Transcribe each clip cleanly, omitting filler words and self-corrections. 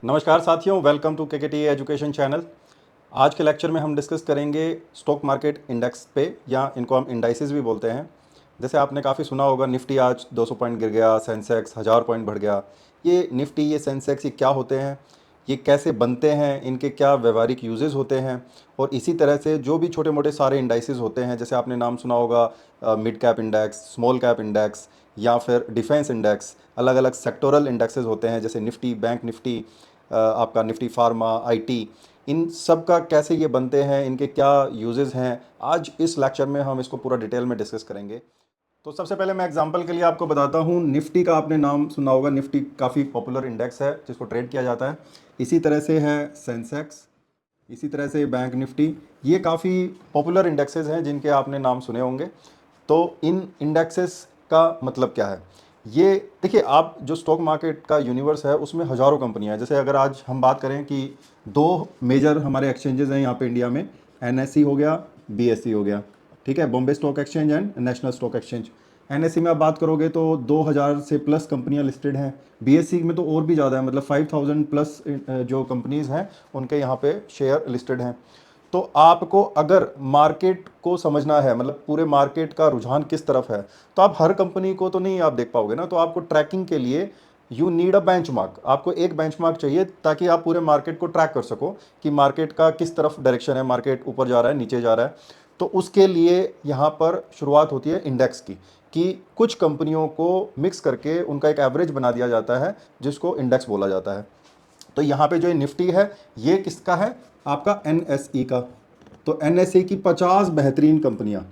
नमस्कार साथियों, welcome to केकेटी education channel. आज के लेक्चर में हम डिस्कस करेंगे स्टॉक मार्केट इंडेक्स पे, या इनको हम इंडाइसेस भी बोलते हैं। जैसे आपने काफ़ी सुना होगा, निफ्टी आज 200 पॉइंट गिर गया, सेंसेक्स 1000 पॉइंट बढ़ गया। ये निफ्टी, ये सेंसेक्स, ये क्या होते हैं, ये कैसे बनते हैं, इनके क्या व्यवहारिक यूजेस होते हैं। और इसी तरह से जो भी छोटे मोटे सारे इंडाइसेस होते हैं, जैसे आपने नाम सुना होगा mid cap index, small cap index, या फिर डिफेंस इंडेक्स। अलग अलग सेक्टोरल इंडेक्सेस होते हैं, जैसे निफ्टी बैंक निफ्टी, आपका निफ्टी फार्मा, आईटी। इन सब का कैसे ये बनते हैं, इनके क्या यूजेस हैं, आज इस लेक्चर में हम इसको पूरा डिटेल में डिस्कस करेंगे। तो सबसे पहले मैं एग्जांपल के लिए आपको बताता हूँ। निफ्टी का आपने नाम सुना होगा, निफ्टी काफ़ी पॉपुलर इंडेक्स है जिसको ट्रेड किया जाता है। इसी तरह से है सेंसेक्स, इसी तरह से बैंक निफ्टी। ये काफ़ी पॉपुलर इंडेक्सेस हैं जिनके आपने नाम सुने होंगे। तो इन इंडेक्सेस का मतलब क्या है, ये देखिए। आप जो स्टॉक मार्केट का यूनिवर्स है उसमें हज़ारों कंपनियां हैं। जैसे अगर आज हम बात करें कि दो मेजर हमारे एक्सचेंजेस हैं यहाँ पे इंडिया में, एनएससी हो गया, बीएससी हो गया, ठीक है, Bombay stock exchange and national stock exchange. NSC में आप बात करोगे तो 2000 से प्लस कंपनियां लिस्टेड हैं। बीएससी में तो और भी ज़्यादा है, मतलब 5000 प्लस जो कंपनीज़ हैं उनके यहाँ पे शेयर लिस्टेड हैं। तो आपको अगर मार्केट को समझना है, मतलब पूरे मार्केट का रुझान किस तरफ है, तो आप हर कंपनी को तो नहीं आप देख पाओगे ना। तो आपको ट्रैकिंग के लिए यू नीड अ बेंचमार्क। आपको एक बेंचमार्क चाहिए ताकि आप पूरे मार्केट को ट्रैक कर सको कि मार्केट का किस तरफ डायरेक्शन है, मार्केट ऊपर जा रहा है, नीचे जा रहा है। तो उसके लिए यहाँ पर शुरुआत होती है इंडेक्स की, कि कुछ कंपनियों को मिक्स करके उनका एक एवरेज बना दिया जाता है जिसको इंडेक्स बोला जाता है। तो यहाँ पे जो निफ्टी है ये किसका है, आपका एनएसई का। तो एनएसई की 50 बेहतरीन कंपनियां,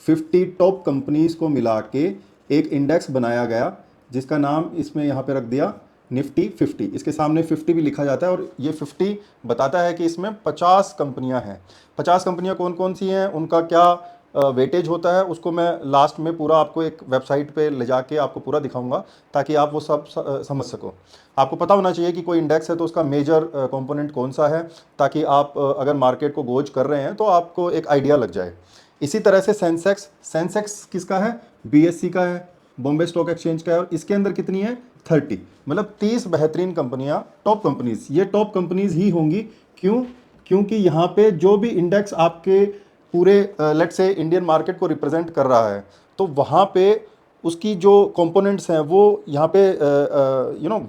50 टॉप कंपनीज को मिला के एक इंडेक्स बनाया गया, जिसका नाम इसमें यहाँ पे रख दिया निफ्टी 50। इसके सामने 50 भी लिखा जाता है, और ये 50 बताता है कि इसमें 50 कंपनियां हैं। 50 कंपनियां कौन कौन सी हैं, उनका क्या वेटेज होता है, उसको मैं लास्ट में पूरा आपको एक वेबसाइट पे ले जाके आपको पूरा दिखाऊंगा, ताकि आप वो सब समझ सको। आपको पता होना चाहिए कि कोई इंडेक्स है तो उसका मेजर कंपोनेंट कौन सा है, ताकि आप अगर मार्केट को गोज कर रहे हैं तो आपको एक आइडिया लग जाए। इसी तरह से सेंसेक्स, सेंसेक्स किसका है, बीएससी का है, बॉम्बे स्टॉक एक्सचेंज का है, और इसके अंदर कितनी है, 30, मतलब 30 बेहतरीन कंपनियां, टॉप कंपनीज। ये टॉप कंपनीज ही होंगी, क्यों? क्योंकि यहाँ पे जो भी इंडेक्स आपके पूरे लेट से इंडियन मार्केट को रिप्रेजेंट कर रहा है, तो वहाँ पे उसकी जो कंपोनेंट्स हैं वो यहाँ पे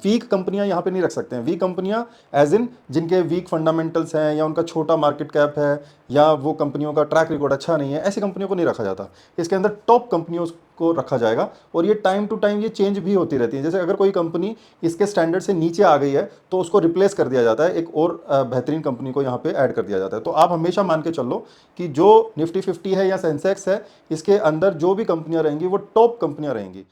वीक कंपनियां यहाँ पे नहीं रख सकते हैं। वीक कंपनियां एज इन जिनके वीक फंडामेंटल्स हैं, या उनका छोटा मार्केट कैप है, या वो कंपनियों का ट्रैक रिकॉर्ड अच्छा नहीं है, ऐसी कंपनियों को नहीं रखा जाता। इसके अंदर टॉप कंपनियों को रखा जाएगा। और ये टाइम टू टाइम ये चेंज भी होती रहती है। जैसे अगर कोई कंपनी इसके स्टैंडर्ड से नीचे आ गई है तो उसको रिप्लेस कर दिया जाता है, एक और बेहतरीन कंपनी को यहाँ पे ऐड कर दिया जाता है। तो आप हमेशा मान के चलो कि जो निफ्टी 50 है या सेंसेक्स है, इसके अंदर जो भी कंपनियां रहेंगी वो टॉप कंपनियां रहेंगी।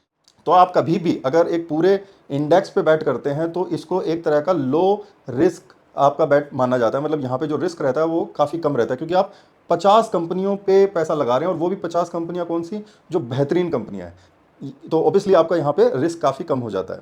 तो आप कभी भी अगर एक पूरे इंडेक्स पे बैट करते हैं तो इसको एक तरह का लो रिस्क आपका बैट माना जाता है। मतलब यहाँ पे जो रिस्क रहता है वो काफ़ी कम रहता है, क्योंकि आप 50 कंपनियों पे पैसा लगा रहे हैं, और वो भी 50 कंपनियां कौन सी, जो बेहतरीन कंपनियां हैं। तो ऑब्वियसली आपका यहाँ पे रिस्क काफ़ी कम हो जाता है।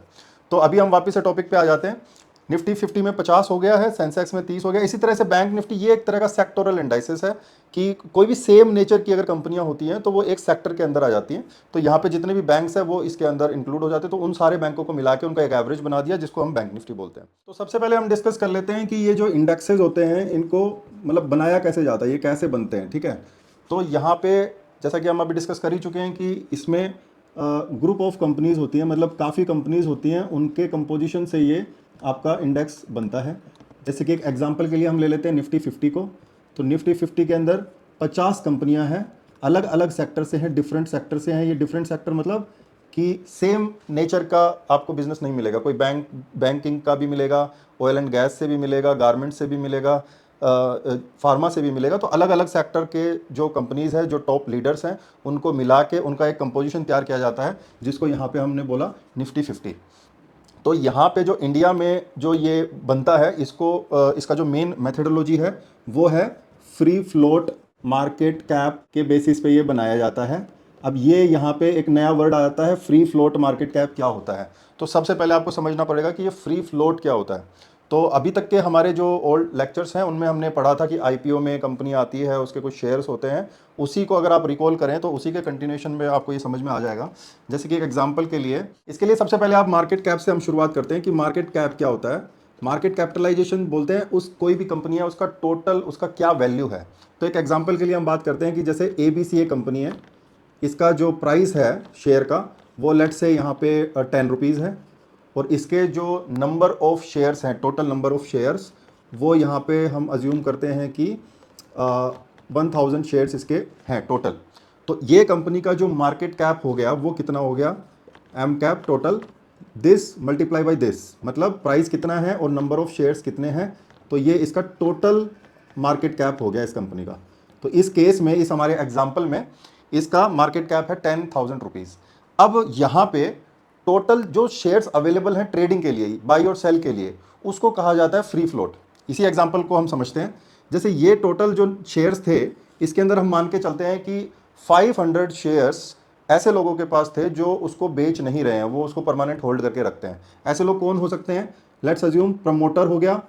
तो अभी हम वापस से टॉपिक पे आ जाते हैं। निफ्टी 50 में 50 हो गया है, सेंसेक्स में 30 हो गया। इसी तरह से बैंक निफ्टी, ये एक तरह का सेक्टोरल इंडाइसेस है, कि कोई भी सेम नेचर की अगर कंपनियां होती हैं तो वो एक सेक्टर के अंदर आ जाती हैं। तो यहाँ पे जितने भी बैंक्स हैं वो इसके अंदर इंक्लूड हो जाते हैं। तो उन सारे बैंकों को मिला के उनका एक एवरेज बना दिया, जिसको हम बैंक निफ्टी बोलते हैं। तो सबसे पहले हम डिस्कस कर लेते हैं कि ये जो इंडेक्सेस होते हैं इनको मतलब बनाया कैसे जाता है, ये कैसे बनते हैं, ठीक है। तो यहाँ पे जैसा कि हम अभी डिस्कस कर ही चुके हैं कि इसमें ग्रुप ऑफ कंपनीज होती हैं, मतलब काफ़ी कंपनीज होती हैं, उनके कंपोजिशन से ये आपका इंडेक्स बनता है। जैसे कि एक एग्जांपल के लिए हम ले लेते हैं निफ्टी 50 को। तो निफ्टी 50 के अंदर 50 कंपनियां हैं, अलग अलग सेक्टर से हैं, डिफरेंट सेक्टर से हैं। ये डिफरेंट सेक्टर मतलब कि सेम नेचर का आपको बिजनेस नहीं मिलेगा। कोई बैंकिंग का भी मिलेगा, ऑयल एंड गैस से भी मिलेगा, गारमेंट से भी मिलेगा, फार्मा से भी मिलेगा। तो अलग अलग सेक्टर के जो कंपनीज़ हैं, जो टॉप लीडर्स हैं, उनको मिला के उनका एक कंपोजिशन तैयार किया जाता है, जिसको यहाँ पे हमने बोला निफ्टी 50। तो यहाँ पे जो इंडिया में जो ये बनता है, इसका जो मेन मेथडोलॉजी है वो है फ्री फ्लोट मार्केट कैप के बेसिस पे ये बनाया जाता है। अब ये यहाँ पे एक नया वर्ड आता है, फ्री फ्लोट मार्केट कैप क्या होता है। तो सबसे पहले आपको समझना पड़ेगा कि ये फ्री फ्लोट क्या होता है। तो अभी तक के हमारे जो ओल्ड लेक्चर्स हैं उनमें हमने पढ़ा था कि आईपीओ में कंपनी आती है, उसके कुछ शेयर्स होते हैं। उसी को अगर आप रिकॉल करें तो उसी के कंटिन्यूएशन में आपको ये समझ में आ जाएगा। जैसे कि एक एग्जांपल के लिए, इसके लिए सबसे पहले आप मार्केट कैप से हम शुरुआत करते हैं कि मार्केट कैप क्या होता है। मार्केट कैपिटलाइजेशन बोलते हैं उस कोई भी कंपनी है उसका टोटल उसका क्या वैल्यू है। तो एक एग्जांपल के लिए हम बात करते हैं कि जैसे ABC कंपनी है, इसका जो प्राइस है शेयर का वो लेट से यहाँ पे 10 रुपीज़ है, और इसके जो नंबर ऑफ शेयर्स हैं, टोटल नंबर ऑफ शेयर्स, वो यहाँ पे हम अज्यूम करते हैं कि 1000 शेयर्स इसके हैं टोटल। तो ये कंपनी का जो मार्केट कैप हो गया वो कितना हो गया, M cap total this multiply by this, मतलब प्राइस कितना है और नंबर ऑफ शेयर्स कितने हैं, तो ये इसका टोटल मार्केट कैप हो गया इस कंपनी का। तो इस केस में, इस हमारे एग्जाम्पल में इसका मार्केट कैप है 10,000 रुपीज़। अब यहाँ पे टोटल जो शेयर्स अवेलेबल हैं ट्रेडिंग के लिए, बाई और सेल के लिए, उसको कहा जाता है फ्री फ्लोट। इसी एग्जाम्पल को हम समझते हैं, जैसे ये टोटल जो शेयर्स थे इसके अंदर हम मान के चलते हैं कि 500 शेयर्स ऐसे लोगों के पास थे जो उसको बेच नहीं रहे हैं, वो उसको परमानेंट होल्ड करके रखते हैं। ऐसे लोग कौन हो सकते हैं, लेट्स अज्यूम प्रमोटर हो गया,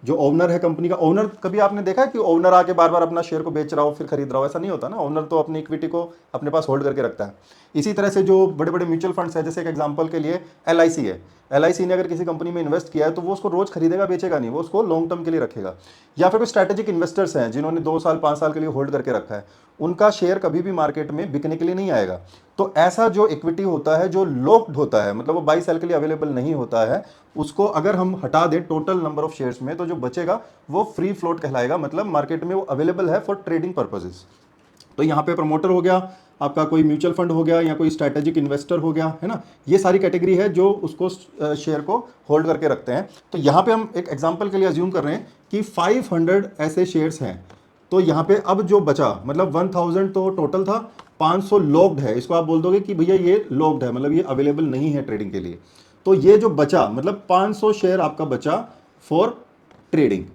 जो ओनर है कंपनी का। ओनर, कभी आपने देखा है कि ओनर आके बार बार अपना शेयर को बेच रहा हो फिर खरीद रहा हो? ऐसा नहीं होता ना, ओनर तो अपनी इक्विटी को अपने पास होल्ड करके रखता है। इसी तरह से जो बड़े बड़े म्यूचुअल फंड्स है, जैसे एक एग्जांपल के लिए LIC है, LIC ने अगर किसी कंपनी में इन्वेस्ट किया है तो वो उसको रोज खरीदेगा बेचेगा नहीं, वो उसको लॉन्ग टर्म के लिए रखेगा। या फिर कोई स्ट्रैटेजिक इन्वेस्टर्स हैं जिन्होंने 2 साल 5 साल के लिए होल्ड करके रखा है, उनका शेयर कभी भी मार्केट में बिकने के लिए नहीं आएगा। तो ऐसा जो इक्विटी होता है जो लॉक्ड होता है, मतलब वो बाई सेल के लिए अवेलेबल नहीं होता है, उसको अगर हम हटा दें टोटल नंबर ऑफ शेयर्स में, तो जो बचेगा वो फ्री फ्लोट कहलाएगा, मतलब मार्केट में वो अवेलेबल है फॉर ट्रेडिंग पर्पसेस। तो यहाँ पे प्रमोटर हो गया, आपका कोई म्यूचुअल फंड हो गया, या कोई स्ट्रैटेजिक इन्वेस्टर हो गया, है ना, ये सारी कैटेगरी है जो उसको शेयर को होल्ड करके रखते हैं। तो यहाँ पे हम एक एग्जांपल के लिए अज्यूम कर रहे हैं कि 500 ऐसे शेयर्स हैं। तो यहाँ पे अब जो बचा, मतलब 1000 तो टोटल था, 500 लॉक्ड है, इसको आप बोल दोगे कि भैया ये लॉक्ड है, मतलब ये अवेलेबल नहीं है ट्रेडिंग के लिए। तो ये जो बचा, मतलब 500 शेयर आपका बचा फॉर ट्रेडिंग,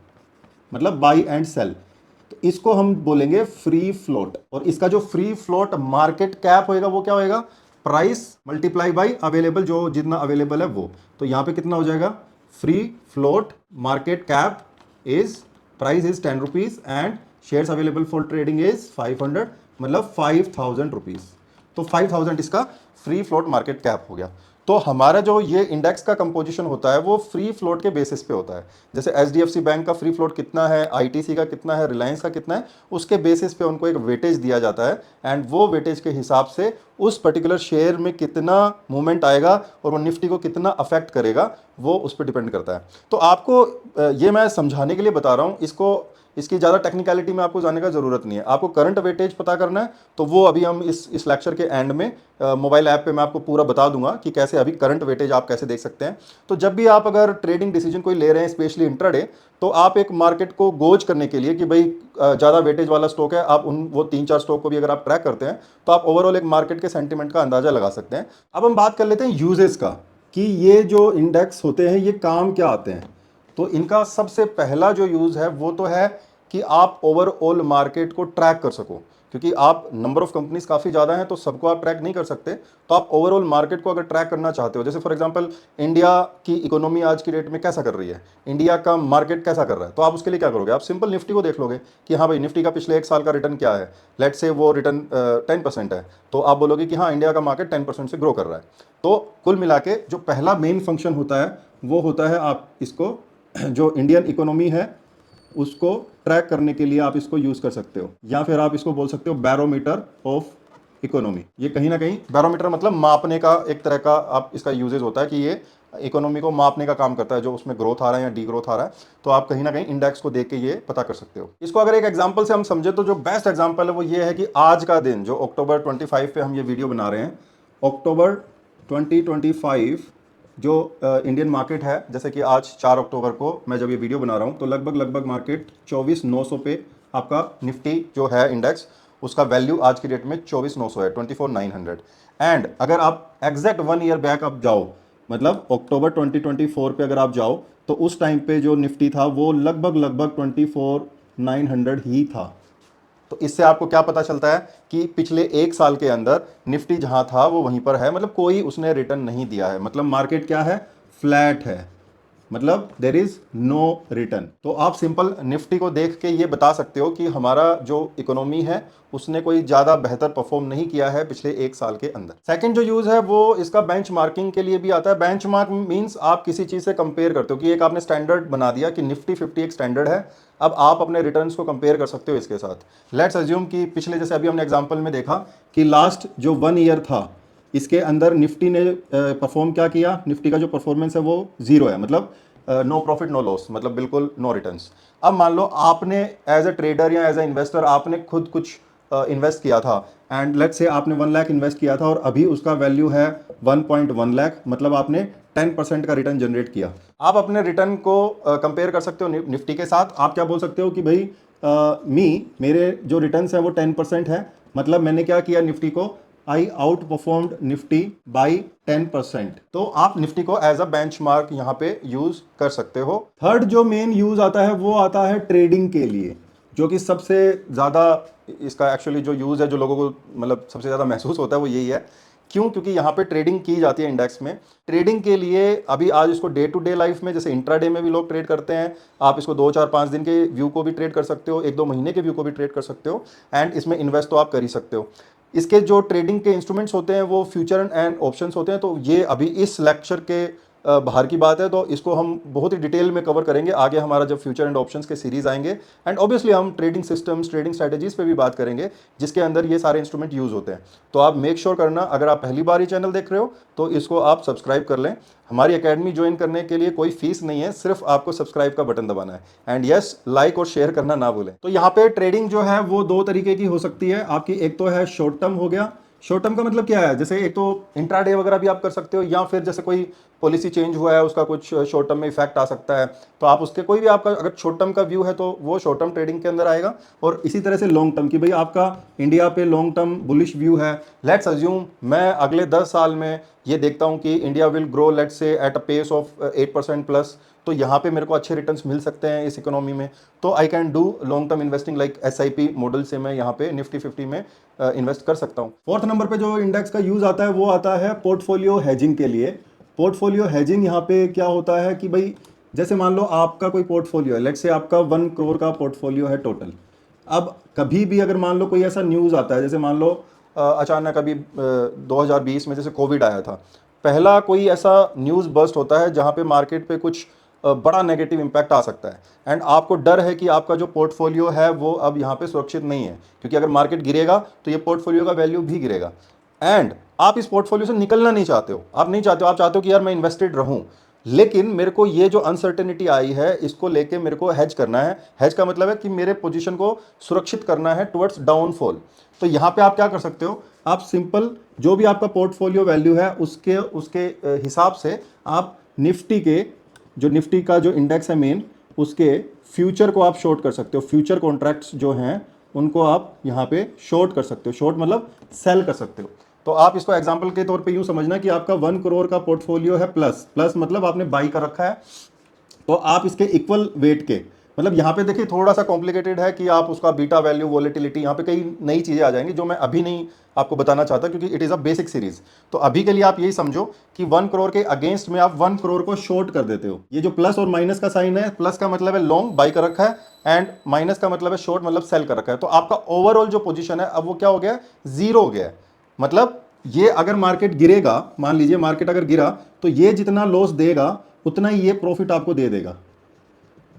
मतलब बाई एंड सेल, तो इसको हम बोलेंगे फ्री फ्लोट। और इसका जो फ्री फ्लोट मार्केट कैप होएगा वो क्या होएगा, प्राइस मल्टीप्लाई बाई अवेलेबल, जो जितना अवेलेबल है वो। तो यहाँ पे कितना हो जाएगा, free float market cap is, price is 10 rupees and shares available for trading is 500, मतलब 5000 रुपीज। तो 5000 इसका फ्री फ्लोट मार्केट कैप हो गया। तो हमारा जो ये इंडेक्स का कंपोजिशन होता है वो फ्री फ्लोट के बेसिस पे होता है। जैसे HDFC बैंक का फ्री फ्लोट कितना है, ITC का कितना है, रिलायंस का कितना है, उसके बेसिस पे उनको एक वेटेज दिया जाता है, एंड वो वेटेज के हिसाब से उस पर्टिकुलर शेयर में कितना मूवमेंट आएगा और वो निफ्टी को कितना अफेक्ट करेगा, वो उस पर डिपेंड करता है। तो आपको ये मैं समझाने के लिए बता रहा हूँ, इसकी ज़्यादा टेक्निकलिटी में आपको जाने का ज़रूरत नहीं है। आपको करंट वेटेज पता करना है तो वो अभी हम इस लेक्चर के एंड में मोबाइल ऐप पे मैं आपको पूरा बता दूंगा कि कैसे अभी करंट वेटेज आप कैसे देख सकते हैं। तो जब भी आप अगर ट्रेडिंग डिसीजन कोई ले रहे हैं, स्पेशली इंट्राडे, तो आप एक मार्केट को गोज करने के लिए कि भाई ज़्यादा वेटेज वाला स्टॉक है, आप वो 3-4 स्टॉक को भी अगर आप ट्रैक करते हैं तो आप ओवरऑल एक मार्केट के सेंटिमेंट का अंदाजा लगा सकते हैं। अब हम बात कर लेते हैं यूजेस का, कि ये जो इंडेक्स होते हैं ये काम क्या आते हैं। तो इनका सबसे पहला जो यूज़ है वो तो है कि आप ओवरऑल मार्केट को ट्रैक कर सको, क्योंकि आप नंबर ऑफ कंपनीज काफ़ी ज़्यादा हैं तो सबको आप ट्रैक नहीं कर सकते। तो आप ओवरऑल मार्केट को अगर ट्रैक करना चाहते हो, जैसे फॉर एग्जांपल इंडिया की इकोनॉमी आज की डेट में कैसा कर रही है, इंडिया का मार्केट कैसा कर रहा है, तो आप उसके लिए क्या करोगे, आप सिंपल निफ्टी को देख लोगे कि हाँ भाई निफ्टी का पिछले 1 साल का रिटर्न क्या है, लेट्स से वो रिटर्न 10% है, तो आप बोलोगे कि हाँ इंडिया का मार्केट 10% से ग्रो कर रहा है। तो कुल मिला के जो पहला मेन फंक्शन होता है वो होता है, आप इसको जो इंडियन इकोनॉमी है उसको ट्रैक करने के लिए आप इसको यूज़ कर सकते हो, या फिर आप इसको बोल सकते हो बैरोमीटर ऑफ इकोनॉमी। ये कहीं ना कहीं बैरोमीटर मतलब मापने का एक तरह का आप इसका यूजेज होता है कि ये इकोनॉमी को मापने का काम करता है, जो उसमें ग्रोथ आ रहा है या डी ग्रोथ आ रहा है, तो आप कहीं ना कहीं इंडेक्स को देख के ये पता कर सकते हो। इसको अगर एक एग्जांपल से हम समझे तो जो बेस्ट एग्जांपल है वो ये है कि आज का दिन, जो अक्टूबर 25 पे हम ये वीडियो बना रहे हैं, अक्टूबर 2025 जो इंडियन मार्केट है, जैसे कि आज 4 अक्टूबर को मैं जब ये वीडियो बना रहा हूँ तो लगभग मार्केट 24,900 पे आपका निफ्टी जो है इंडेक्स, उसका वैल्यू आज की डेट में 24,900 है, 24,900। एंड अगर आप एग्जैक्ट 1 ईयर बैक आप जाओ, मतलब अक्टूबर 2024 पे अगर आप जाओ, तो उस टाइम पे जो निफ्टी था वो लगभग 24,900 ही था। तो इससे आपको क्या पता चलता है कि पिछले 1 साल के अंदर निफ्टी जहां था वो वहीं पर है, मतलब कोई उसने रिटर्न नहीं दिया है, मतलब मार्केट क्या है, फ्लैट है, मतलब देर इज नो रिटर्न। तो आप सिंपल निफ्टी को देख के ये बता सकते हो कि हमारा जो इकोनॉमी है उसने कोई ज़्यादा बेहतर परफॉर्म नहीं किया है पिछले एक साल के अंदर। सेकंड जो यूज़ है वो इसका बेंचमार्किंग के लिए भी आता है। बेंचमार्क मींस आप किसी चीज़ से कंपेयर करते हो कि एक आपने स्टैंडर्ड बना दिया कि निफ्टी 50 एक स्टैंडर्ड है, अब आप अपने रिटर्न्स को कंपेयर कर सकते हो इसके साथ। लेट्स अज्यूम कि पिछले, जैसे अभी हमने एग्जांपल में देखा कि लास्ट जो 1 ईयर था इसके अंदर निफ्टी ने परफॉर्म क्या किया, निफ्टी का जो परफॉर्मेंस है वो जीरो है, मतलब नो प्रॉफिट नो लॉस, मतलब बिल्कुल नो रिटर्न्स। अब मान लो आपने एज अ ट्रेडर या एज अ इन्वेस्टर आपने खुद कुछ इन्वेस्ट किया था एंड लेट्स से आपने 1 लाख इन्वेस्ट किया था और अभी उसका वैल्यू है 1.1 लाख, मतलब आपने 10% का रिटर्न जनरेट किया। आप अपने रिटर्न को कंपेयर कर सकते हो निफ्टी के साथ। आप क्या बोल सकते हो कि भाई मेरे जो रिटर्न्स हैं वो 10% है, मतलब मैंने क्या किया, निफ्टी को आई आउट परफॉर्म्ड निफ्टी बाई 10%। तो आप निफ्टी को एज अ बेंचमार्क यहाँ पे यूज कर सकते हो। थर्ड जो मेन यूज आता है वो आता है ट्रेडिंग के लिए, जो कि सबसे ज़्यादा इसका एक्चुअली जो यूज़ है, जो लोगों को मतलब सबसे ज़्यादा महसूस होता है वो यही है। क्यों? क्योंकि यहाँ पे ट्रेडिंग की जाती है इंडेक्स में। ट्रेडिंग के लिए अभी आज इसको डे टू डे लाइफ में, जैसे इंट्राडे में भी लोग ट्रेड करते हैं, आप इसको 2 4 5 दिन के व्यू को भी ट्रेड कर सकते हो, 1 2 महीने के व्यू को भी ट्रेड कर सकते हो, एंड इसमें इन्वेस्ट तो आप कर ही सकते हो। इसके जो ट्रेडिंग के इंस्ट्रूमेंट्स होते हैं वो फ्यूचर एंड ऑप्शंस होते हैं। तो ये अभी इस लेक्चर के बाहर की बात है, तो इसको हम बहुत ही डिटेल में कवर करेंगे आगे हमारा जब फ्यूचर एंड ऑप्शंस के सीरीज आएंगे। एंड ऑब्वियसली हम ट्रेडिंग सिस्टम्स, ट्रेडिंग स्ट्रेटेजीज पे भी बात करेंगे जिसके अंदर ये सारे इंस्ट्रूमेंट यूज होते हैं। तो आप मेक श्योर करना, अगर आप पहली बार ही चैनल देख रहे हो तो इसको आप सब्सक्राइब कर लें। हमारी एकेडमी ज्वाइन करने के लिए कोई फीस नहीं है, सिर्फ आपको सब्सक्राइब का बटन दबाना है, एंड यस, लाइक और शेयर करना ना भूलें। तो यहाँ पे ट्रेडिंग जो है वो 2 तरीके की हो सकती है आपकी। एक तो है शॉर्ट टर्म हो गया। शॉर्ट टर्म का मतलब क्या है, जैसे एक तो इंट्राडे वगैरह भी आप कर सकते हो, या फिर जैसे कोई पॉलिसी चेंज हुआ है उसका कुछ शॉर्ट टर्म में इफेक्ट आ सकता है, तो आप उसके कोई भी आपका अगर शॉर्ट टर्म का व्यू है तो वो शॉर्ट टर्म ट्रेडिंग के अंदर आएगा। और इसी तरह से लॉन्ग टर्म की, भाई आपका इंडिया पे लॉन्ग टर्म बुलिश व्यू है, लेट्स अज्यूम मैं अगले 10 साल में ये देखता हूँ कि India will grow let's say at a pace of 8% plus, तो यहाँ पे मेरे को अच्छे रिटर्न्स मिल सकते हैं इस इकोनॉमी में, तो I can do long term investing like SIP model से मैं यहाँ पे निफ्टी 50 में इन्वेस्ट कर सकता हूँ। फोर्थ नंबर पे जो इंडेक्स का यूज आता है वो आता है पोर्टफोलियो हैजिंग के लिए। पोर्टफोलियो हैजिंग यहाँ पे क्या होता है कि भाई जैसे मान लो आपका कोई पोर्टफोलियो है, लेट्स से आपका 1 करोड़ का पोर्टफोलियो है टोटल। अब कभी भी अगर मान लो कोई ऐसा न्यूज़ आता है, जैसे मान लो अचानक अभी 2020 में जैसे कोविड आया था, पहला कोई ऐसा न्यूज़ बस्ट होता है जहाँ पे मार्केट पे कुछ बड़ा नेगेटिव इम्पैक्ट आ सकता है, एंड आपको डर है कि आपका जो पोर्टफोलियो है वो अब यहाँ पे सुरक्षित नहीं है, क्योंकि अगर मार्केट गिरेगा तो ये पोर्टफोलियो का वैल्यू भी गिरेगा, एंड आप इस पोर्टफोलियो से निकलना नहीं चाहते हो। आप नहीं चाहते हो, आप चाहते हो कि यार मैं इन्वेस्टेड रहूं, लेकिन मेरे को ये जो अनसर्टेनिटी आई है इसको लेके मेरे को हेज करना है। हेज का मतलब है कि मेरे पोजीशन को सुरक्षित करना है टुवर्ड्स डाउनफॉल। तो यहाँ पे आप क्या कर सकते हो, आप सिंपल जो भी आपका पोर्टफोलियो वैल्यू है उसके उसके हिसाब से आप निफ्टी के जो निफ्टी का जो इंडेक्स है मेन, उसके फ्यूचर को आप शॉर्ट कर सकते हो। फ्यूचर कॉन्ट्रैक्ट्स जो हैं उनको आप यहाँ पे शॉर्ट कर सकते हो। शॉर्ट मतलब सेल कर सकते हो। तो आप इसको एग्जांपल के तौर पे यूँ समझना कि आपका 1 करोड़ का पोर्टफोलियो है, प्लस प्लस मतलब आपने बाई कर रखा है, तो आप इसके इक्वल वेट के, मतलब यहाँ पे देखिए थोड़ा सा कॉम्प्लिकेटेड है कि आप उसका बीटा वैल्यू, वॉलेटिलिटी, यहाँ पे कई नई चीज़ें आ जाएंगी जो मैं अभी नहीं आपको बताना चाहता, क्योंकि it is a basic series. तो अभी के लिए आप यही समझो कि 1 करोड़ के अगेंस्ट में आप 1 करोड़ को शॉर्ट कर देते हो। ये जो प्लस और माइनस का साइन है, प्लस का मतलब है लॉन्ग बाई कर रखा है, एंड माइनस का मतलब है शॉर्ट मतलब सेल कर रखा है। तो आपका ओवरऑल जो पोजिशन है अब वो क्या हो गया, जीरो हो गया है। मतलब ये अगर मार्केट गिरेगा, मान लीजिए मार्केट अगर गिरा, तो ये जितना लॉस देगा उतना ही ये प्रॉफिट आपको दे देगा।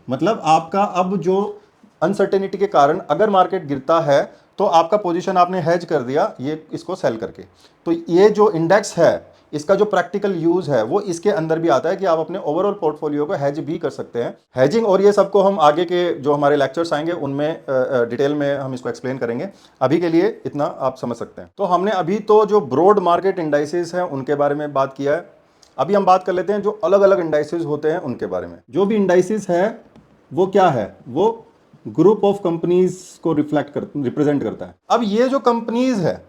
मतलब आपका अब जो अनसर्टेनिटी के कारण अगर मार्केट गिरता है तो आपका पोजीशन आपने हेज कर दिया ये इसको सेल करके। तो ये जो इंडेक्स है इसका जो प्रैक्टिकल यूज है वो इसके अंदर भी आता है कि आप अपने ओवरऑल पोर्टफोलियो को हेज भी कर सकते हैं। हेजिंग और ये सबको हम आगे के जो हमारे लेक्चर्स आएंगे उनमें डिटेल में हम इसको एक्सप्लेन करेंगे। अभी के लिए इतना आप समझ सकते हैं। तो हमने अभी तो जो ब्रॉड मार्केट इंडाइसेस हैं उनके बारे में बात किया है। अभी हम बात कर लेते हैं जो अलग अलग इंडाइसेस होते हैं उनके बारे में। जो भी इंडाइसेस है वो क्या है, वो ग्रुप ऑफ कंपनीज को रिप्रेजेंट करता है। अब ये जो कंपनीज है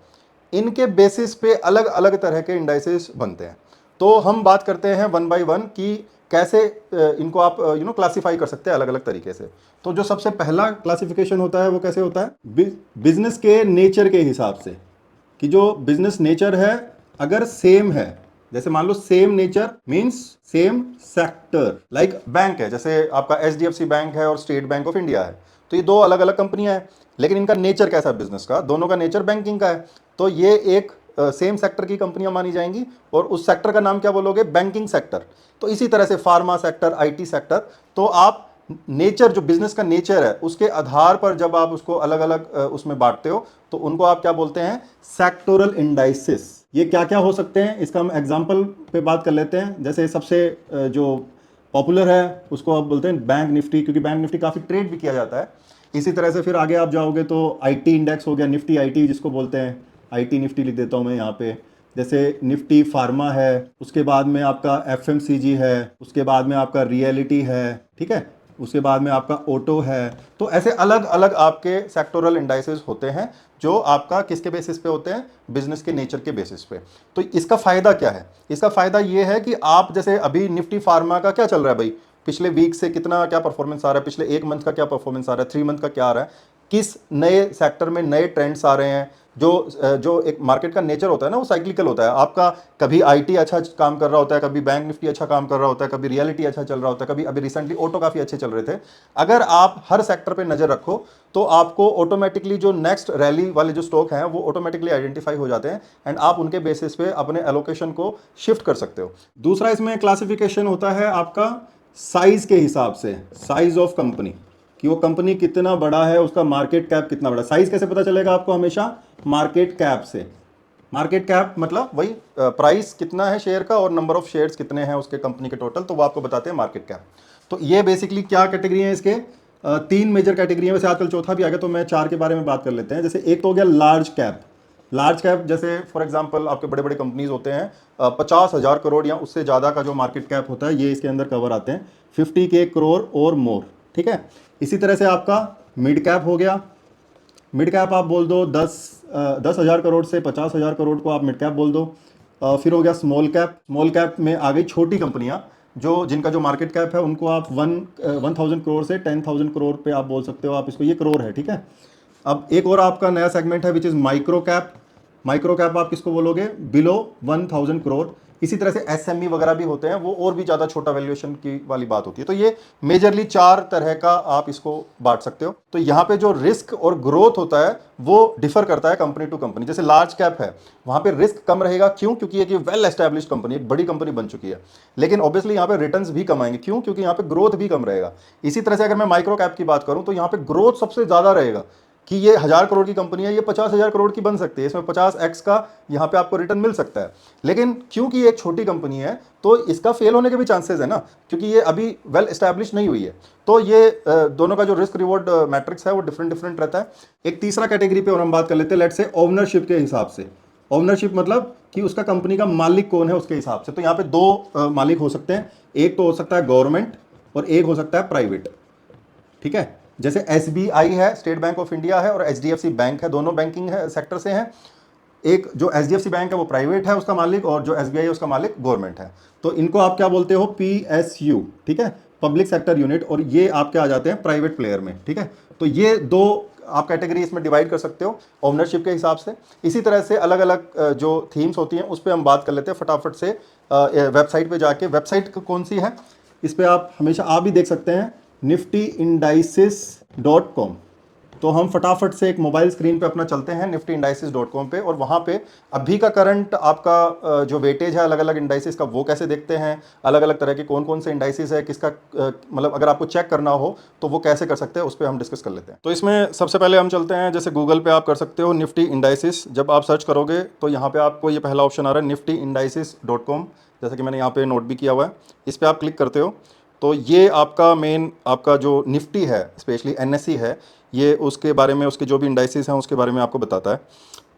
इनके बेसिस पे अलग अलग तरह के इंडाइसेस बनते हैं। तो हम बात करते हैं वन बाय वन कि कैसे इनको आप क्लासीफाई कर सकते हैं अलग अलग तरीके से। तो जो सबसे पहला क्लासिफिकेशन होता है वो कैसे होता है, बिजनेस के नेचर के हिसाब से, कि जो बिजनेस नेचर है अगर सेम है, जैसे मान लो same nature means same sector, like bank है, जैसे आपका एचडीएफसी बैंक है और स्टेट बैंक ऑफ इंडिया है, तो ये दो अलग अलग कंपनियां हैं, लेकिन इनका नेचर कैसा है बिजनेस का, दोनों का नेचर बैंकिंग का है, तो ये एक सेम सेक्टर की कंपनियां मानी जाएंगी और उस सेक्टर का नाम क्या बोलोगे, बैंकिंग सेक्टर। तो इसी तरह से फार्मा सेक्टर, आईटी सेक्टर, तो आप नेचर, जो बिजनेस का नेचर है उसके आधार पर जब आप उसको अलग अलग उसमें बांटते हो तो उनको आप क्या बोलते हैं, सेक्टोरल इंडाइसिस। ये क्या क्या हो सकते हैं इसका हम एग्जांपल पे बात कर लेते हैं। जैसे सबसे जो पॉपुलर है उसको आप बोलते हैं बैंक निफ्टी, क्योंकि बैंक निफ्टी काफ़ी ट्रेड भी किया जाता है। इसी तरह से फिर आगे आप जाओगे तो आईटी इंडेक्स हो गया, निफ्टी आईटी जिसको बोलते हैं, आईटी निफ्टी लिख देता हूँ मैं यहाँ पे। जैसे निफ्टी फार्मा है, उसके बाद में आपका एफएमसीजी है, उसके बाद में आपका रियलिटी है, ठीक है, उसके बाद में आपका ऑटो है। तो ऐसे अलग अलग आपके सेक्टोरल इंडाइसेस होते हैं जो आपका किसके बेसिस पे होते हैं, बिजनेस के नेचर के बेसिस पे। तो इसका फायदा क्या है, इसका फायदा ये है कि आप जैसे अभी निफ्टी फार्मा का क्या चल रहा है भाई, पिछले वीक से कितना क्या परफॉर्मेंस आ रहा है, पिछले एक मंथ का क्या परफॉर्मेंस आ रहा है, 3 मंथ का क्या आ रहा है, किस नए सेक्टर में नए ट्रेंड्स आ रहे हैं। जो एक मार्केट का नेचर होता है ना वो साइक्लिकल होता है आपका, कभी आईटी अच्छा काम कर रहा होता है, कभी बैंक निफ्टी अच्छा काम कर रहा होता है, कभी रियलिटी अच्छा चल रहा होता है, कभी अभी रिसेंटली ऑटो काफ़ी अच्छे चल रहे थे। अगर आप हर सेक्टर पे नज़र रखो तो आपको ऑटोमेटिकली जो नेक्स्ट रैली वाले जो स्टॉक हैं वो ऑटोमेटिकली आइडेंटिफाई हो जाते हैं एंड आप उनके बेसिस पे अपने एलोकेशन को शिफ्ट कर सकते हो। दूसरा इसमें क्लासिफिकेशन होता है आपका साइज के हिसाब से, साइज ऑफ कंपनी, कि वो कंपनी कितना बड़ा है, उसका मार्केट कैप कितना बड़ा। साइज कैसे पता चलेगा आपको, हमेशा मार्केट कैप से। मार्केट कैप मतलब वही प्राइस कितना है शेयर का और नंबर ऑफ शेयर्स कितने हैं उसके कंपनी के टोटल, तो वो आपको बताते हैं मार्केट कैप। तो ये बेसिकली क्या कैटेगरी है इसके, 3 मेजर कैटेगरी है, वैसे आजकल चौथा भी आ गया तो मैं 4 के बारे में बात कर लेते हैं। जैसे एक तो हो गया लार्ज कैप। लार्ज कैप जैसे फॉर एग्जांपल आपके बड़े बड़े कंपनीज होते हैं, 50,000 करोड़ या उससे ज़्यादा का जो मार्केट कैप होता है ये इसके अंदर कवर आते हैं, 50K और मोर, ठीक है। इसी तरह से आपका मिड कैप हो गया। मिड कैप आप बोल दो 10,000 करोड़ से 50,000 करोड़ को आप मिड कैप बोल दो। फिर हो गया स्मॉल कैप। स्मॉल कैप में आ गई छोटी कंपनियां, जो जिनका जो मार्केट कैप है उनको आप 1,000 करोड़ से 10,000 करोड़ पे आप बोल सकते हो, आप इसको, ये करोड़ है, ठीक है। अब एक और आपका नया सेगमेंट है which is micro cap. Micro cap आप किसको बोलोगे, बिलो 1,000 करोड़। इसी तरह से एसएमई वगैरह भी होते हैं, वो और भी ज़्यादा छोटा वैल्यूएशन की वाली बात होती है। तो ये मेजरली 4 तरह का आप इसको बांट सकते हो। तो यहाँ पे जो रिस्क और ग्रोथ होता है वो डिफर करता है कंपनी टू कंपनी। जैसे लार्ज कैप है वहाँ पे रिस्क कम रहेगा, क्यों, क्योंकि एक वेल एस्टैब्लिश्ड कंपनी, एक बड़ी कंपनी बन चुकी है। लेकिन ऑब्वियसली यहाँ पे रिटर्न्स भी कम आएंगे, क्यों, क्योंकि यहाँ पे ग्रोथ भी कम रहेगा। इसी तरह से अगर मैं माइक्रो कैप की बात करूँ तो यहाँ पे ग्रोथ सबसे ज़्यादा रहेगा, कि ये 1,000 करोड़ की कंपनी है, ये 50,000 करोड़ की बन सकती है, इसमें 50x का यहाँ पे आपको रिटर्न मिल सकता है। लेकिन क्योंकि ये एक छोटी कंपनी है तो इसका फेल होने के भी चांसेस है ना, क्योंकि ये अभी वेल एस्टैब्लिश नहीं हुई है। तो ये दोनों का जो रिस्क रिवॉर्ड मैट्रिक्स है वो डिफरेंट डिफरेंट रहता है। एक तीसरा कैटेगरी पे और हम बात कर लेते हैं, लेट्स से ओनरशिप के हिसाब से। ओनरशिप मतलब कि उसका कंपनी का मालिक कौन है उसके हिसाब से। तो यहाँ पे दो मालिक हो सकते हैं, एक तो हो सकता है गवर्नमेंट और एक हो सकता है प्राइवेट, ठीक है। जैसे एसबीआई है, स्टेट बैंक ऑफ इंडिया है, और एचडीएफसी बैंक है, दोनों बैंकिंग है सेक्टर से हैं। एक जो एचडीएफसी बैंक है वो प्राइवेट है उसका मालिक, और जो एसबीआई है उसका मालिक गवर्नमेंट है। तो इनको आप क्या बोलते हो, पीएसयू, ठीक है, पब्लिक सेक्टर यूनिट, और ये आपके आ जाते हैं प्राइवेट प्लेयर में, ठीक है। तो ये दो आप कैटेगरी इसमें डिवाइड कर सकते हो ओनरशिप के हिसाब से। इसी तरह से अलग अलग जो थीम्स होती हैं उस पर हम बात कर लेते हैं फटाफट से। वेबसाइट पे जाके, वेबसाइट कौन सी है, इस पर आप हमेशा आप भी देख सकते हैं, niftyindices.com। तो हम फटाफट से एक मोबाइल स्क्रीन पे अपना चलते हैं niftyindices.com पे, और वहाँ पे अभी का करंट आपका जो वेटेज है अलग अलग इंडाइसिस का वो कैसे देखते हैं, अलग अलग तरह के कौन कौन से इंडाइसिस है, किसका मतलब अगर आपको चेक करना हो तो वो कैसे कर सकते हैं, उस पर हम डिस्कस कर लेते हैं। तो इसमें सबसे पहले हम चलते हैं, जैसे गूगल पे आप कर सकते हो निफ्टी इंडाइसिस। जब आप सर्च करोगे तो यहाँ पे आपको ये पहला ऑप्शन आ रहा है niftyindices.com, जैसा कि मैंने यहाँ पे नोट भी किया हुआ है। इस पर आप क्लिक करते हो तो ये आपका मेन, आपका जो निफ्टी है स्पेशली एनएसई है, ये उसके बारे में, उसके जो भी इंडाइसिस हैं उसके बारे में आपको बताता है।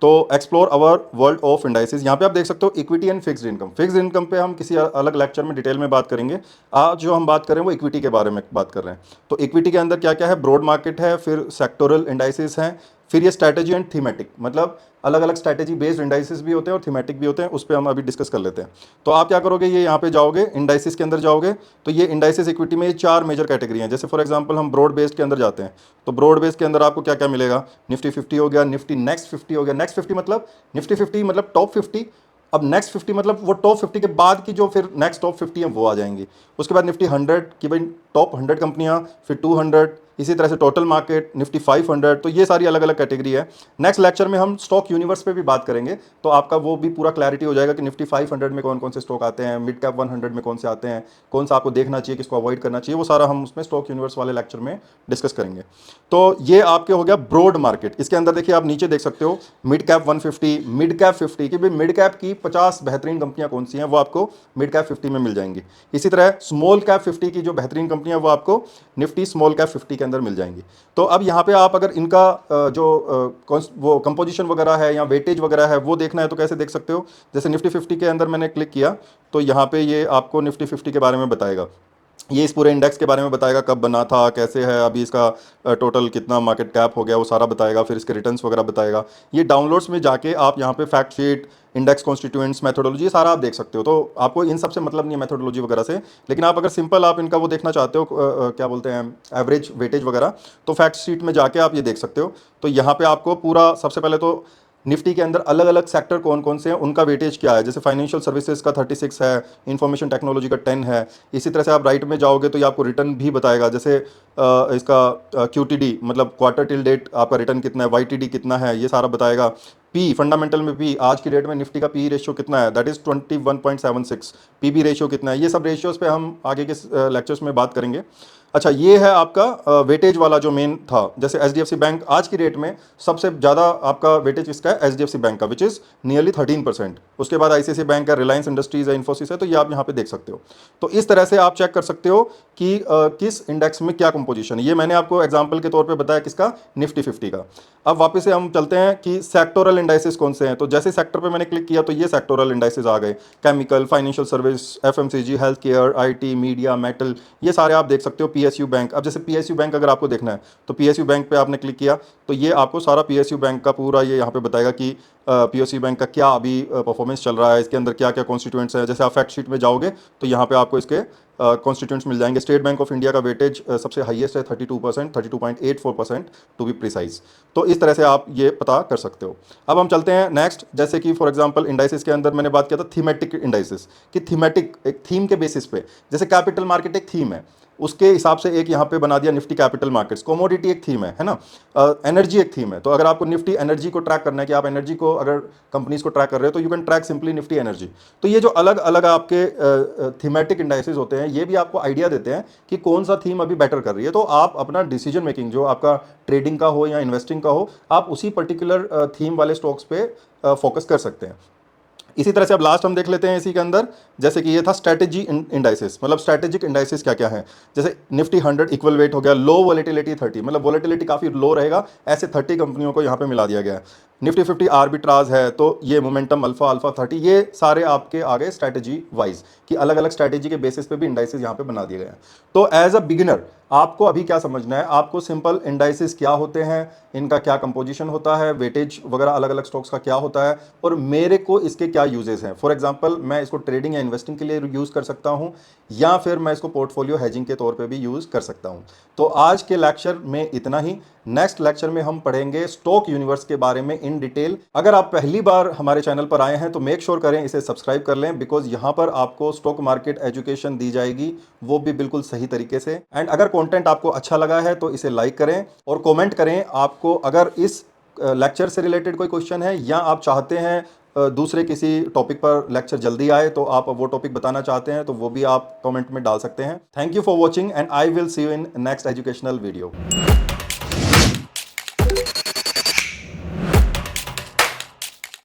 तो explore our world of indices, यहाँ पे आप देख सकते हो equity and fixed income. Fixed income पे हम किसी अलग लेक्चर में डिटेल में बात करेंगे। आज जो हम बात कर रहे हैं वो इक्विटी के बारे में बात कर रहे हैं। तो इक्विटी के अंदर क्या क्या है, ब्रॉड मार्केट है, फिर सेक्टोरल इंडाइसिस हैं, फिर ये स्ट्रैटेजी एंड थीमेटिक, मतलब अलग अलग स्ट्रैटेजी बेस्ड इंडाइसिस भी होते हैं और थीमेटिक भी होते हैं, उस पर हम अभी डिस्कस कर लेते हैं। तो आप क्या करोगे, ये यहाँ पे जाओगे इंडाइसिस के अंदर जाओगे तो ये इंडाइसिस इक्विटी में ये 4 मेजर कैटेगरी हैं। जैसे फॉर एग्जांपल हम ब्रॉड बेस्ड के अंदर जाते हैं तो ब्रॉड बेस्ड के अंदर आपको क्या क्या मिलेगा, निफ्टी 50 हो गया, निफ्टी नेक्स्ट 50 हो गया। नेक्स्ट 50 मतलब निफ्टी 50 मतलब टॉप 50, अब नेक्स्ट 50 मतलब वो टॉप 50 के बाद की जो फिर नेक्स्ट टॉप 50 है वो आ जाएंगी। उसके बाद निफ्टी 100 की भाई टॉप 100 कंपनियां, फिर 200, इसी तरह से टोटल मार्केट निफ्टी 500। तो ये सारी अलग अलग कैटेगरी है। नेक्स्ट लेक्चर में हम स्टॉक यूनिवर्स पे भी बात करेंगे, तो आपका वो भी पूरा क्लैरिटी हो जाएगा कि निफ्टी 500 में कौन कौन से स्टॉक आते हैं, मिड कैप 100 में कौन से आते हैं, कौन सा आपको देखना चाहिए, किसको अवॉइड करना चाहिए, वो सारा हम उसमें स्टॉक यूनिवर्स वाले लेक्चर में डिस्कस करेंगे। तो ये आपके हो गया ब्रॉड मार्केट। इसके अंदर देखिए आप नीचे देख सकते हो मिड कैप 150, मिड कैप 50 की भाई मिड कैप की 50 बेहतरीन कंपनियां कौन सी हैं वो आपको मिड कैप 50 में मिल जाएंगी। इसी तरह स्मॉल कैप 50 की जो बेहतरीन कंपनियां वो आपको निफ्टी स्मॉल कैप 50 के अंदर मिल जाएंगी। तो अब यहाँ पे आप अगर इनका वो कंपोजिशन वगैरह है या वेटेज वगैरह है वो देखना है तो कैसे देख सकते हो। जैसे निफ्टी 50 के अंदर मैंने क्लिक किया तो यहाँ पे ये आपको निफ्टी 50 के बारे में बताएगा, ये इस पूरे इंडेक्स के बारे में बताएगा, कब बना था, कैसे है, अभी इसका टोटल कितना मार्केट कैप हो गया वो सारा बताएगा, फिर इसके रिटर्न्स वगैरह बताएगा। ये डाउनलोड्स में जाके आप यहाँ पे fact sheet, index constituents, methodology, ये सारा आप देख सकते हो। तो आपको इन सब से मतलब नहीं है मेथोडोलॉजी वगैरह से, लेकिन आप अगर सिंपल आप इनका वो देखना चाहते हो क्या बोलते हैं एवरेज वेटेज वगैरह, तो फैक्ट शीट में जाके आप ये देख सकते हो। तो यहाँ पे आपको पूरा सबसे पहले तो निफ्टी के अंदर अलग अलग सेक्टर कौन कौन से हैं, उनका वेटेज क्या है। जैसे फाइनेंशियल सर्विसेज का 36 है, इंफॉर्मेशन टेक्नोलॉजी का 10 है। इसी तरह से आप राइट में जाओगे तो ये आपको रिटर्न भी बताएगा, जैसे इसका क्यूटीडी मतलब क्वार्टर टिल डेट आपका रिटर्न कितना है, वाईटीडी कितना है, ये सारा बताएगा। पी फंडामेंटल में पी आज की डेट में निफ्टी का पी रेशियो कितना है, दैट इज 21.76। पीबी रेशियो कितना है, ये सब रेशियोज पे हम आगे के लेक्चर्स में बात करेंगे। अच्छा, ये है आपका वेटेज वाला जो मेन था। जैसे एचडीएफसी बैंक आज की डेट में सबसे ज़्यादा आपका वेटेज किसका है, एचडीएफसी बैंक का, विच इज़ नियरली 13%। उसके बाद आईसीआईसीआई बैंक है, रिलायंस इंडस्ट्रीज है, इन्फोसिस है। तो ये आप यहाँ पे देख सकते हो। तो इस तरह से आप चेक कर सकते हो कि किस इंडेक्स में क्या कंपोजिशन है। ये मैंने आपको एग्जाम्पल के तौर पर बताया किसका, निफ्टी 50 का। अब वापस से हम चलते हैं कि सेक्टोरल इंडाइसेस कौन से हैं। तो जैसे सेक्टर पे मैंने क्लिक किया तो ये सेक्टोरल इंडाइसेस आ गए, chemical, financial service, FMCG, health care, IT, media, metal, ये सारे आप देख सकते हो। पीएसयू बैंक, अब जैसे पीएसयू बैंक अगर आपको देखना है तो पीएसयू बैंक पे आपने क्लिक किया तो ये आपको सारा पीएसयू बैंक का पूरा ये यहाँ पे बताएगा कि पीएसयू बैंक का क्या अभी परफॉर्मेंस चल रहा है, इसके अंदर क्या क्या कॉन्स्टिट्यूएंट्स हैं। जैसे आप फैक्ट शीट में जाओगे तो यहाँ पे आपको इसके कॉन्स्टिट्यूएंट्स मिल जाएंगे। स्टेट बैंक ऑफ इंडिया का वेटेज सबसे हाईएस्ट है 32%, 32.84% टू बी प्रिसाइज। तो इस तरह से आप ये पता कर सकते हो। अब हम चलते हैं नेक्स्ट, जैसे कि फॉर एग्जांपल इंडाइसिस के अंदर मैंने बात किया था थीमेटिक इंडाइसिस कि थीमेटिक एक थीम के बेसिस पे, जैसे कैपिटल मार्केट एक थीम है, उसके हिसाब से एक यहाँ पे बना दिया निफ्टी कैपिटल मार्केट्स। कमोडिटी एक थीम है ना, एनर्जी एक थीम है। तो अगर आपको निफ्टी एनर्जी को ट्रैक करना है कि आप एनर्जी को अगर कंपनीज को ट्रैक कर रहे हो तो you can track simply Nifty energy. तो ये जो अलग अलग आपके थीमेटिक इंडाइसेस होते हैं ये भी आपको आइडिया देते हैं कि कौन सा थीम अभी बेटर कर रही है। तो आप अपना डिसीजन मेकिंग जो आपका ट्रेडिंग का हो या इन्वेस्टिंग का हो, आप उसी पर्टिकुलर थीम वाले स्टॉक्स पे फोकस कर सकते हैं। इसी तरह से अब लास्ट हम देख लेते हैं इसी के अंदर, जैसे कि ये था स्ट्रैटेजी इंडाइसेस, मतलब स्ट्रैटेजिक इंडाइसेस क्या क्या है। जैसे निफ्टी 100 इक्वल वेट हो गया, लो वोलेटिलिटी 30, मतलब वोलेटिलिटी काफ़ी लो रहेगा, ऐसे 30 कंपनियों को यहाँ पे मिला दिया गया है। निफ्टी 50 आर्बिट्राज है, तो ये मोमेंटम अल्फा, अल्फा 30, ये सारे आपके आगे स्ट्रैटेजी वाइज कि अलग अलग स्ट्रैटेजी के बेसिस पे भी इंडाइसेस यहाँ पे बना दिए गए हैं। तो एज अ बिगिनर आपको अभी क्या समझना है, आपको सिंपल इंडाइसेस क्या होते हैं, इनका क्या कंपोजिशन होता है, वेटेज वगैरह अलग अलग स्टॉक्स का क्या होता है, और मेरे को इसके क्या यूजेस हैं। फॉर एग्जांपल मैं इसको ट्रेडिंग या इन्वेस्टिंग के लिए यूज़ कर सकता हूं, या फिर मैं इसको पोर्टफोलियो हेजिंग के तौर पे भी यूज़ कर सकता हूं। तो आज के लेक्चर में इतना ही। नेक्स्ट लेक्चर में हम पढ़ेंगे स्टॉक यूनिवर्स के बारे में इन डिटेल। अगर आप पहली बार हमारे चैनल पर आए हैं तो मेक श्योर करें इसे सब्सक्राइब कर लें, बिकॉज यहाँ पर आपको स्टॉक मार्केट एजुकेशन दी जाएगी, वो भी बिल्कुल सही तरीके से। एंड अगर कंटेंट आपको अच्छा लगा है तो इसे लाइक करें और कमेंट करें। आपको अगर इस लेक्चर से रिलेटेड कोई क्वेश्चन है या आप चाहते हैं दूसरे किसी टॉपिक पर लेक्चर जल्दी आए, तो आप वो टॉपिक बताना चाहते हैं तो वो भी आप कमेंट में डाल सकते हैं। Thank you for watching and I will see you in next educational video.